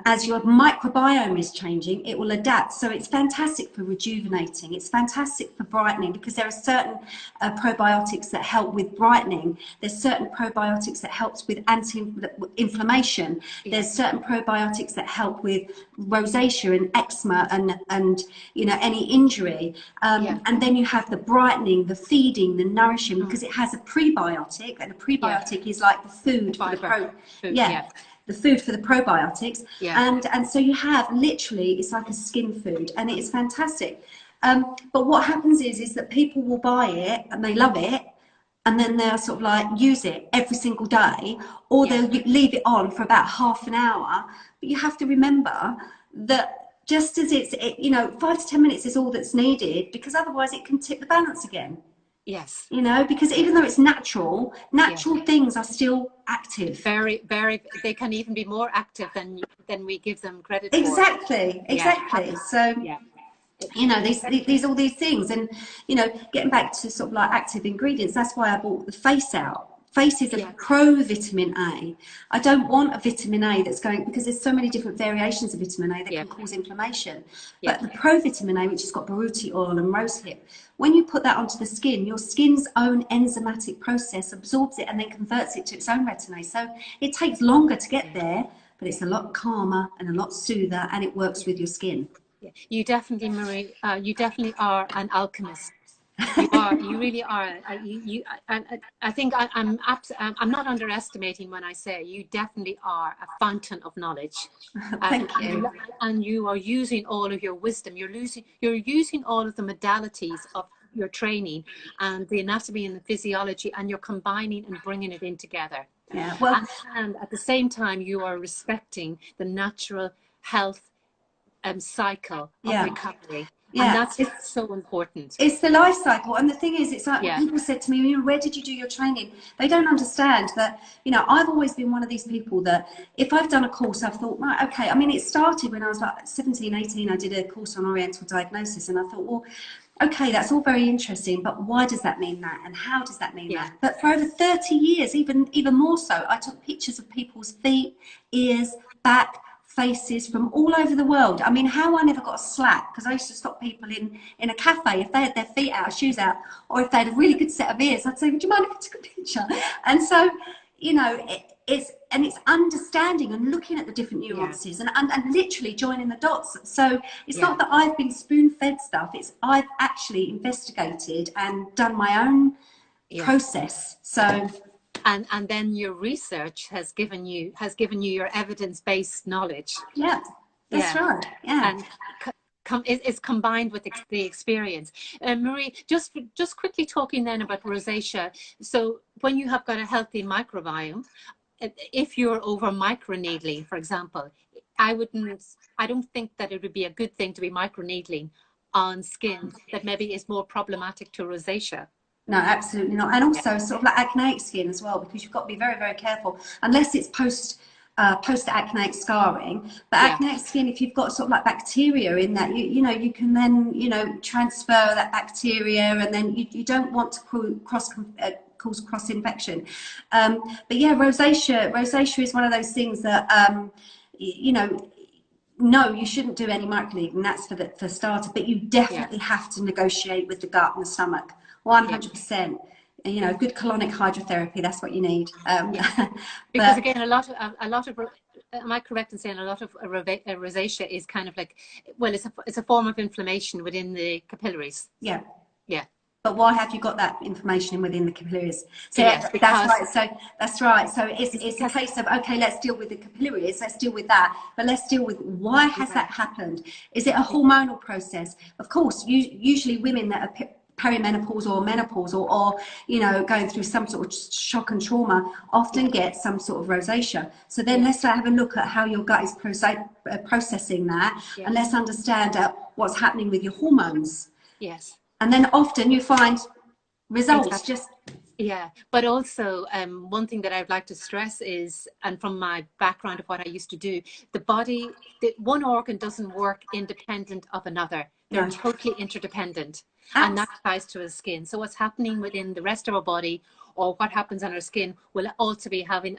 As your microbiome is changing, it will adapt. So it's fantastic for rejuvenating. It's fantastic for brightening, because there are certain probiotics that help with brightening. There's certain probiotics that helps with anti-inflammation. There's certain probiotics that help with rosacea and eczema and you know, any injury. And then you have the brightening, the feeding, the nourishing, because it has a prebiotic, and a prebiotic is like the food for the food for the probiotics. And so you have literally, it's like a skin food, and it is fantastic. But what happens is that people will buy it and they love it, and then they'll sort of like use it every single day, or they'll leave it on for about half an hour. But you have to remember that just as you know, 5 to 10 minutes is all that's needed, because otherwise it can tip the balance again. Yes. You know, because even though it's natural things are still active. Very, very, they can even be more active than we give them credit for. Exactly. So, you know, these all these things, and, you know, getting back to sort of like active ingredients, that's why I bought the face out. Face is a pro vitamin A. I don't want a vitamin A that's going, because there's so many different variations of vitamin A that can cause inflammation. But the pro vitamin A, which has got baruti oil and rosehip, when you put that onto the skin, your skin's own enzymatic process absorbs it and then converts it to its own retin-A. So it takes longer to get there, but it's a lot calmer and a lot soother, and it works with your skin. You definitely, Marie, you definitely are an alchemist. You are. You really are. I think I'm not underestimating when I say you definitely are a fountain of knowledge. Thank you. And you are using all of your wisdom. You're using all of the modalities of your training and the anatomy and the physiology, and you're combining and bringing it in together. Yeah. Well, and at the same time, you are respecting the natural health cycle of recovery. And that's so important. It's the life cycle. And the thing is, it's like people said to me, you know, where did you do your training? They don't understand that, you know, I've always been one of these people that if I've done a course, I've thought, right, okay. I mean, it started when I was like 17, 18. I did a course on Oriental diagnosis, and I thought, well, okay, that's all very interesting, but why does that mean that? And how does that mean that? But for over 30 years, even more so, I took pictures of people's feet, ears, back, faces from all over the world. I mean, how I never got a slap, because I used to stop people in a cafe if they had their feet out, shoes out, or if they had a really good set of ears, I'd say, would you mind if I took a picture? And so, you know, it's understanding and looking at the different nuances and literally joining the dots. So it's not that I've been spoon-fed stuff, it's I've actually investigated and done my own process. So and then your research has given you your evidence-based knowledge. That's right. And it's combined with the experience. Marie, just quickly talking then about rosacea. So when you have got a healthy microbiome, if you're over microneedling, for example, I don't think that it would be a good thing to be microneedling on skin that maybe is more problematic to rosacea. No, absolutely not. And also sort of like acneic skin as well, because you've got to be very, very careful, unless it's post-acneic scarring. But acneic skin, if you've got sort of like bacteria in that, you know, you can then, you know, transfer that bacteria, and then you don't want to cause cross infection. But yeah, rosacea is one of those things that, you know, no, you shouldn't do any microneedling. That's for starter. But you definitely have to negotiate with the gut and the stomach. 100%. You know, good colonic hydrotherapy. That's what you need. Because again, a lot of. Am I correct in saying a lot of rosacea is kind of like, well, it's a form of inflammation within the capillaries. Yeah. But why have you got that information within the capillaries? So that's right. So it's a case of, okay, let's deal with the capillaries, let's deal with that, but let's deal with why has that happened? Is it a hormonal process? Of course, usually women that are perimenopause or menopause or you know, going through some sort of shock and trauma often get some sort of rosacea. So then let's have a look at how your gut is processing that, and let's understand what's happening with your hormones. Yes. And then often you find results just... Yeah, but also one thing that I'd like to stress is, and from my background of what I used to do, the body, one organ doesn't work independent of another. They're totally interdependent. And that applies to the skin. So what's happening within the rest of our body, or what happens on our skin, will also be having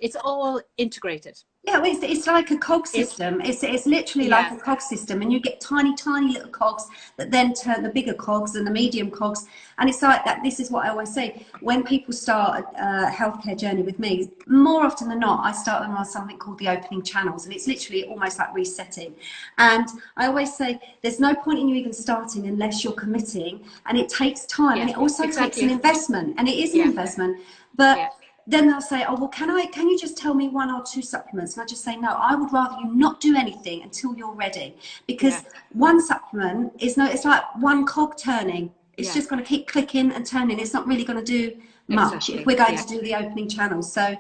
it's all integrated. Yeah, well, it's like a cog system. It's literally like a cog system, and you get tiny little cogs that then turn the bigger cogs and the medium cogs. And it's like that. This is what I always say when people start a healthcare journey with me. More often than not, I start them on something called the opening channels, and it's literally almost like resetting. And I always say there's no point in you even starting unless you're committing, and it takes time, and it also takes an investment, and it is an investment, but. Then they'll say, oh, well, can you just tell me 1 or 2 supplements? And I just say, no, I would rather you not do anything until you're ready. Because one supplement is it's like one cog turning. It's just going to keep clicking and turning. It's not really going to do much if we're going to do the opening channels. So,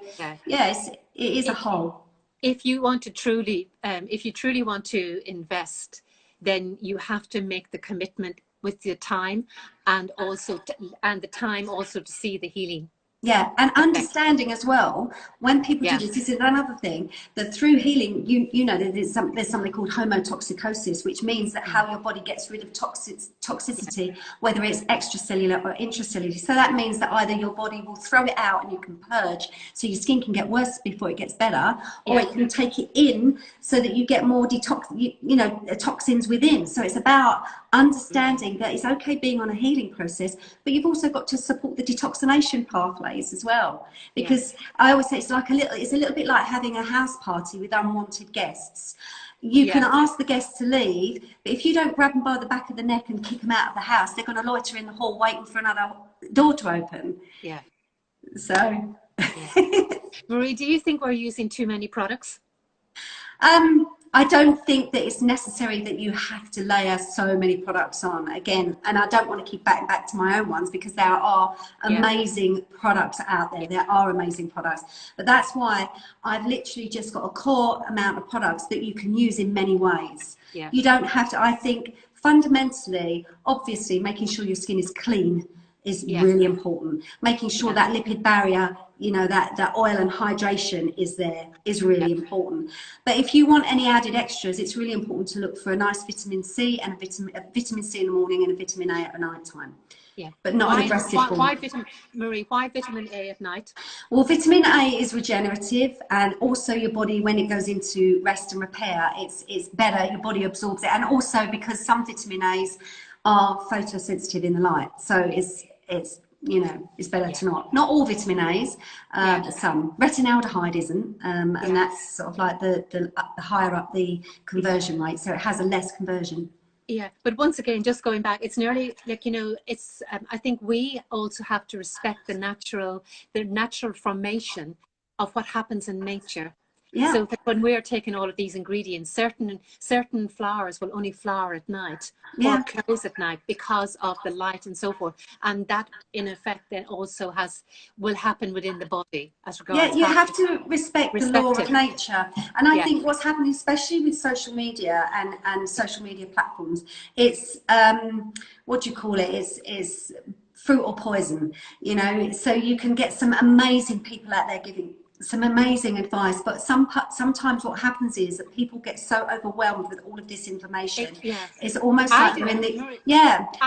it is a whole. If you want to truly, if you truly want to invest, then you have to make the commitment with your time, and also the time also to see the healing. Yeah, and understanding as well, when people do this is another thing, that through healing, you know, there's something called homotoxicosis, which means that how your body gets rid of toxicity, whether it's extracellular or intracellular. So that means that either your body will throw it out and you can purge, so your skin can get worse before it gets better, or it can take it in so that you get more toxins within. So it's about understanding that it's okay being on a healing process, but you've also got to support the detoxination pathways as well, because I always say it's a little bit like having a house party with unwanted guests. You can ask the guests to leave, but if you don't grab them by the back of the neck and kick them out of the house, they're going to loiter in the hall waiting for another door to open. So Marie, do you think we're using too many products? I don't think that it's necessary that you have to layer so many products on again, and I don't want to keep back to my own ones, because there are amazing products out there. There are amazing products, but that's why I've literally just got a core amount of products that you can use in many ways. You don't have to. I think fundamentally, obviously, making sure your skin is clean is really important. Making sure that lipid barrier, you know, that oil and hydration is there is really important. But if you want any added extras, it's really important to look for a nice vitamin C and a vitamin C in the morning and a vitamin A at night time. But not an aggressive form. Marie, why vitamin A at night? Well, vitamin A is regenerative, and also your body, when it goes into rest and repair, it's better, your body absorbs it. And also because some vitamin A's are photosensitive in the light, so it's you know, it's better to not all vitamin A's, some retinaldehyde isn't, and that's sort of like the higher up the conversion rate, so it has a less conversion. But once again, just going back, it's nearly like, you know, it's I think we also have to respect the natural formation of what happens in nature. So that when we're taking all of these ingredients, certain flowers will only flower at night or close at night because of the light and so forth, and that in effect then also will happen within the body as regards. You have to respect the law of nature, and I think what's happening, especially with social media and social media platforms, it's what do you call it? It's fruit or poison, you know. So you can get some amazing people out there giving some amazing advice, but sometimes what happens is that people get so overwhelmed with all of this information. It's almost like they're in the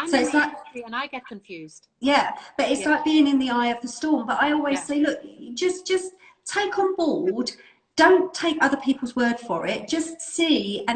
so it's like, and I get confused. But it's like being in the eye of the storm. But I always say, look, just take on board. Don't take other people's word for it. Just see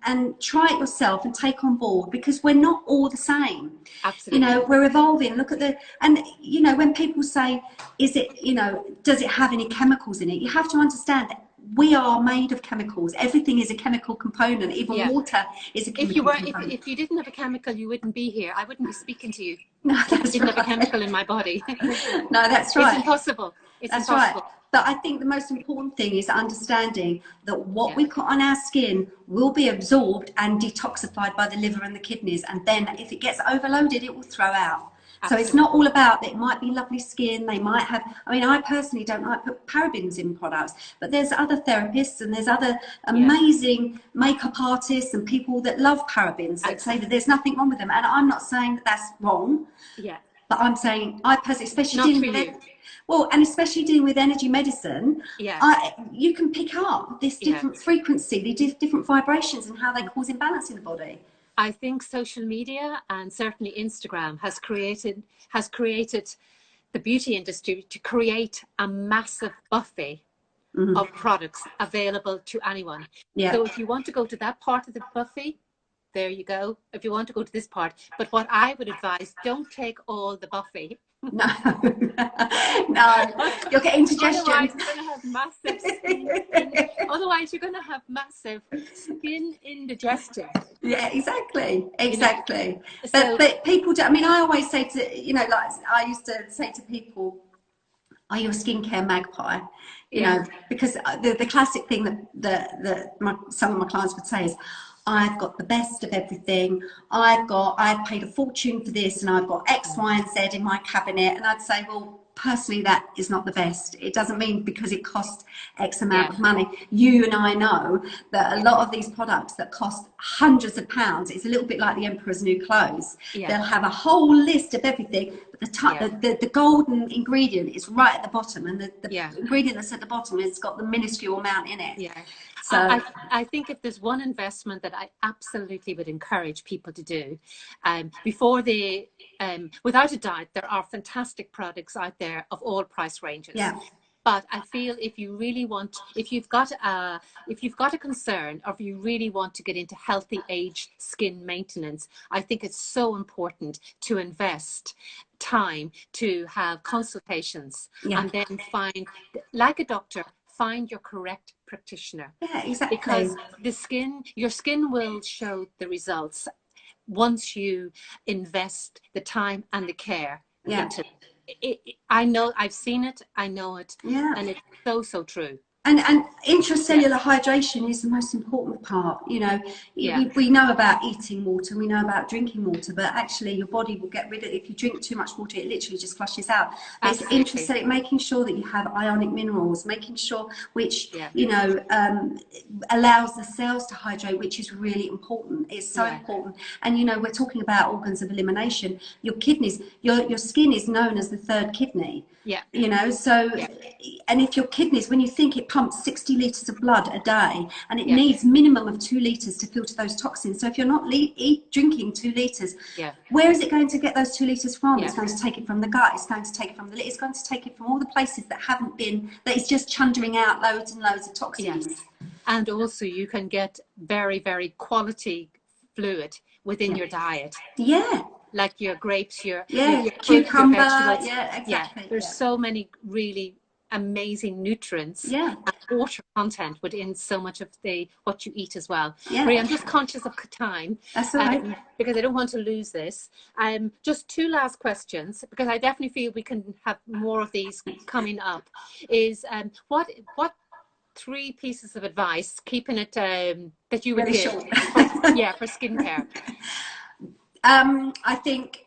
and try it yourself and take on board, because we're not all the same. Absolutely. You know, we're evolving. Look at and you know, when people say, is it, you know, does it have any chemicals in it? You have to understand that we are made of chemicals. Everything is a chemical component. Even water is a chemical component. If you didn't have a chemical, you wouldn't be here. I wouldn't be speaking to you. No, that's I didn't have a chemical in my body. No, that's right. It's impossible. It's that's impossible. right. But I think the most important thing is understanding that what we put on our skin will be absorbed and detoxified by the liver and the kidneys. And then if it gets overloaded, it will throw out. Absolutely. So it's not all about that. It might be lovely skin. They might have, I mean, I personally don't like put parabens in products, but there's other therapists and there's other amazing makeup artists and people that love parabens that say that there's nothing wrong with them. And I'm not saying that that's wrong. Yeah. But I'm saying, I personally, especially dealing with it, well, and especially dealing with energy medicine, you can pick up this different frequency, the different vibrations and how they cause imbalance in the body. I think social media and certainly Instagram has created the beauty industry to create a massive buffet of products available to anyone. Yeah. So if you want to go to that part of the buffet, there you go. If you want to go to this part, but what I would advise, don't take all the buffet. No, no, you'll get indigestion. Otherwise, you're going to have massive otherwise, you're going to have massive skin indigestion. Yeah, exactly. But people do. I mean, I always say to, you know, like I used to say to people, "Are you a skincare magpie?" You know, because the classic thing that some of my clients would say is, I've got the best of everything. I've paid a fortune for this, and I've got X, Y, and Z in my cabinet. And I'd say, well, personally, that is not the best. It doesn't mean because it costs X amount of money. You and I know that a lot of these products that cost hundreds of pounds, it's a little bit like the Emperor's New Clothes. They'll have a whole list of everything, but the golden ingredient is right at the bottom, and the ingredient that's at the bottom has got the minuscule amount in it. Yeah. So I think if there's one investment that I absolutely would encourage people to do, before they, without a doubt, there are fantastic products out there of all price ranges. Yeah. But I feel if you really want, if you've got a concern, or if you really want to get into healthy age skin maintenance, I think it's so important to invest time to have consultations and then find, like a doctor, find your correct practitioner. Yeah, exactly. Because your skin will show the results once you invest the time and the care into it. I know, I've seen it, I know it, and it's so true. And intracellular hydration is the most important part. You know, we know about eating water, we know about drinking water, but actually your body will get rid of it. If you drink too much water, it literally just flushes out. It's intracellular, making sure that you have ionic minerals, making sure which, you know, allows the cells to hydrate, which is really important. It's so important. And, you know, we're talking about organs of elimination. Your kidneys, your skin is known as the third kidney. Yeah. You know, so, and if your kidneys, when you think it pumps 60 litres of blood a day, and it needs minimum of 2 litres to filter those toxins. So if you're not drinking 2 litres, where is it going to get those 2 litres from? It's going to take it from the gut, it's going to take it from the liver, it's going to take it from all the places that haven't been, that is just chundering out loads and loads of toxins. Yes. And also you can get very, very quality fluid within your diet. Yeah. Like your grapes, your cucumber, your vegetables. Exactly. There's so many really amazing nutrients and water content within so much of what you eat as well. Marie, I'm just conscious of time. That's all right. Because I don't want to lose this. Just 2 last questions, because I definitely feel we can have more of these coming up. Is what 3 pieces of advice, keeping it that you would give for skincare? I think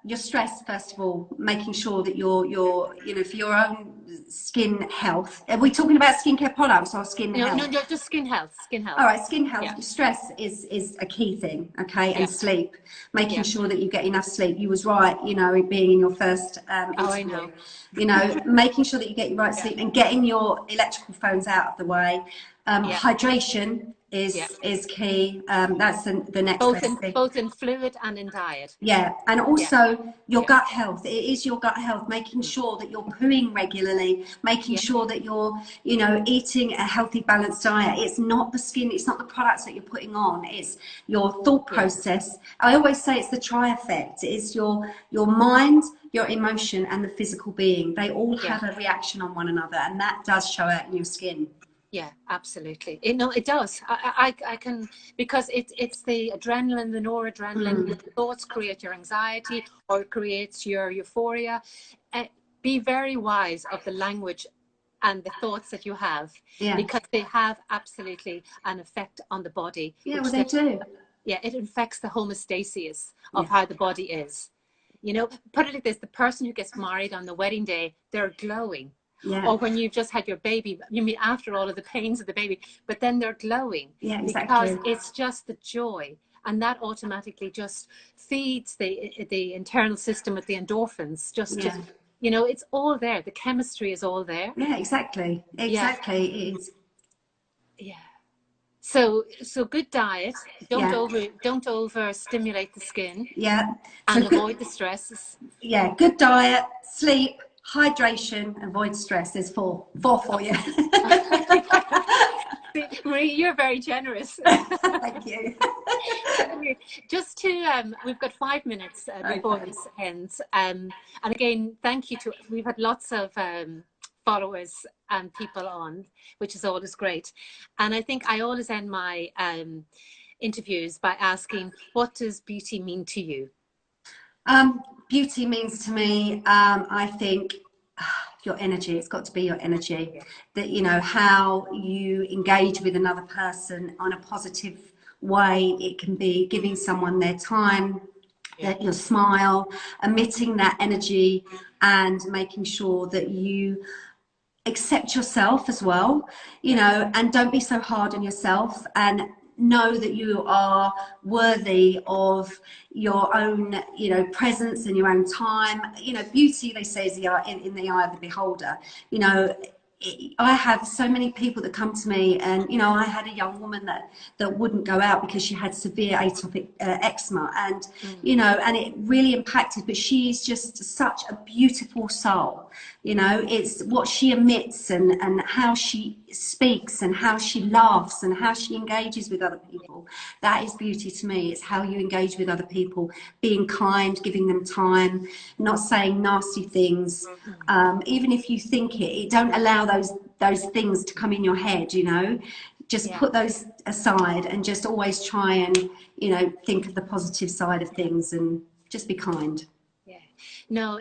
your stress, first of all, making sure that you're you know, for your own skin health. Are we talking about skincare products or skin health? No, just skin health. All right, skin health. Stress is a key thing, okay? And sleep, making sure that you get enough sleep. You was right, you know, being in your first interview. I know. You know, making sure that you get your right sleep and getting your electrical phones out of the way. Hydration is key. That's the next thing. Both in fluid and in diet. Yeah, and also your gut health. It is your gut health, making sure that you're pooing regularly, making sure that you're, you know, eating a healthy, balanced diet. It's not the skin, it's not the products that you're putting on, it's your thought process. I always say it's the tri-effect. It's your mind, your emotion, and the physical being. They all have a reaction on one another, and that does show out in your skin. Yeah, absolutely. It does. I can, because it's the adrenaline, the noradrenaline. The thoughts create your anxiety, or it creates your euphoria. Be very wise of the language and the thoughts that you have, because they have absolutely an effect on the body. Yeah, well, they do. Yeah, it affects the homeostasis of how the body is. You know, put it like this, the person who gets married on the wedding day, they're glowing. Yeah. Or when you've just had your baby, you mean after all of the pains of the baby, but then they're glowing. Yeah, exactly. Because it's just the joy. And that automatically just feeds the internal system with the endorphins. Just, you know, it's all there. The chemistry is all there. Yeah, exactly. Exactly. It is. Yeah. So good diet. Don't over stimulate the skin. Yeah. And avoid the stresses. Yeah, good diet, sleep, hydration, avoid stress. There's four for you. Marie, you're very generous. Thank you. Just to, we've got 5 minutes before this ends. And again, thank you we've had lots of followers and people on, which is always great. And I think I always end my interviews by asking, what does beauty mean to you? Beauty means to me, I think, your energy. It's got to be your energy. That, you know, how you engage with another person on a positive way. It can be giving someone their time, your smile, emitting that energy, and making sure that you accept yourself as well, you know, and don't be so hard on yourself, and know that you are worthy of your own, you know, presence and your own time. You know, beauty, they say, is in the eye of the beholder. You know, I have so many people that come to me, and you know, I had a young woman that wouldn't go out because she had severe atopic eczema, and you know, and it really impacted. But she is just such a beautiful soul. You know, it's what she emits, and how she speaks, and how she laughs, and how she engages with other people. That is beauty to me. It's how you engage with other people, being kind, giving them time, not saying nasty things. Even if you think it, don't allow those things to come in your head, you know. Just put those aside and just always try and, you know, think of the positive side of things and just be kind. Yeah. No,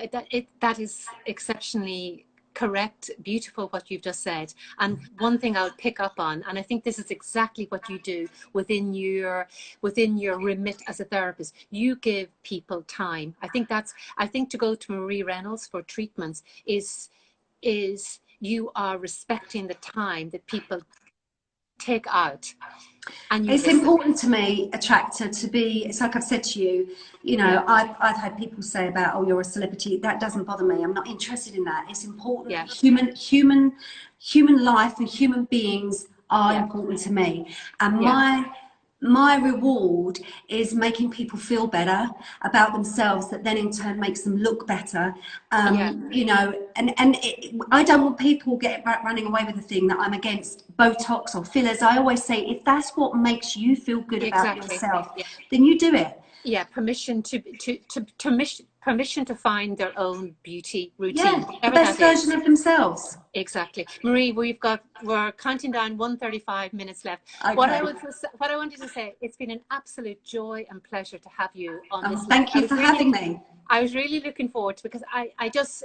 that is exceptionally correct, beautiful what you've just said. And one thing I would pick up on, and I think this is exactly what you do within your remit as a therapist, you give people time. I think to go to Marie Reynolds for treatments is you are respecting the time that people take out. And it's important to me, Attracta, to be, it's like I've said to you, you know, I've had people say about, oh, you're a celebrity. That doesn't bother me. I'm not interested in that. It's important. Human life and human beings are important to me. And my reward is making people feel better about themselves, that then in turn makes them look better. You know, and I don't want people running away with the thing that I'm against Botox or fillers. I always say, if that's what makes you feel good about yourself, then you do it. Yeah, permission to find their own beauty routine. The best version of themselves. Exactly. Marie, we're counting down 135 minutes left. Okay. What I wanted to say, it's been an absolute joy and pleasure to have you on this. Thank you for having me. I was really looking forward to it, because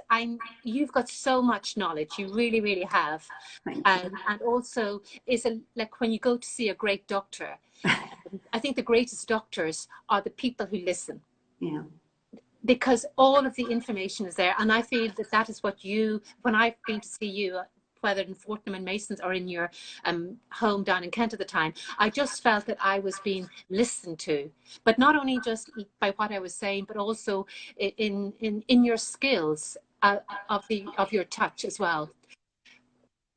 you've got so much knowledge. You really, really have. And also, like when you go to see a great doctor, I think the greatest doctors are the people who listen. Yeah. Because all of the information is there. And I feel that is what when I've been to see you, whether in Fortnum and Masons or in your home down in Kent at the time, I just felt that I was being listened to. But not only just by what I was saying, but also in your skills of your touch as well.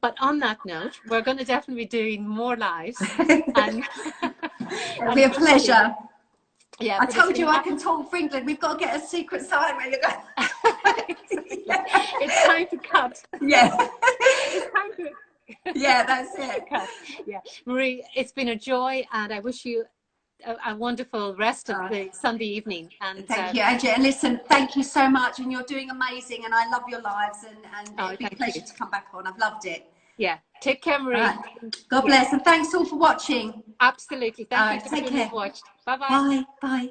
But on that note, we're going to definitely be doing more lives. It'll be a pleasure. Yeah, I told you I can talk for England. We've got to get a secret sign where you're going. It's time to cut. Yeah. It's time to... Yeah, that's it. Cut. Yeah, Marie, it's been a joy, and I wish you a wonderful rest of the Sunday evening. And thank you, Angie. And listen, thank you so much, and you're doing amazing. And I love your lives, and it'll be a pleasure to come back on. I've loved it. Yeah. Take care, Marie. Right. God bless, and thanks all for watching. Absolutely. Thank you for watching. Bye-bye. Bye. Bye.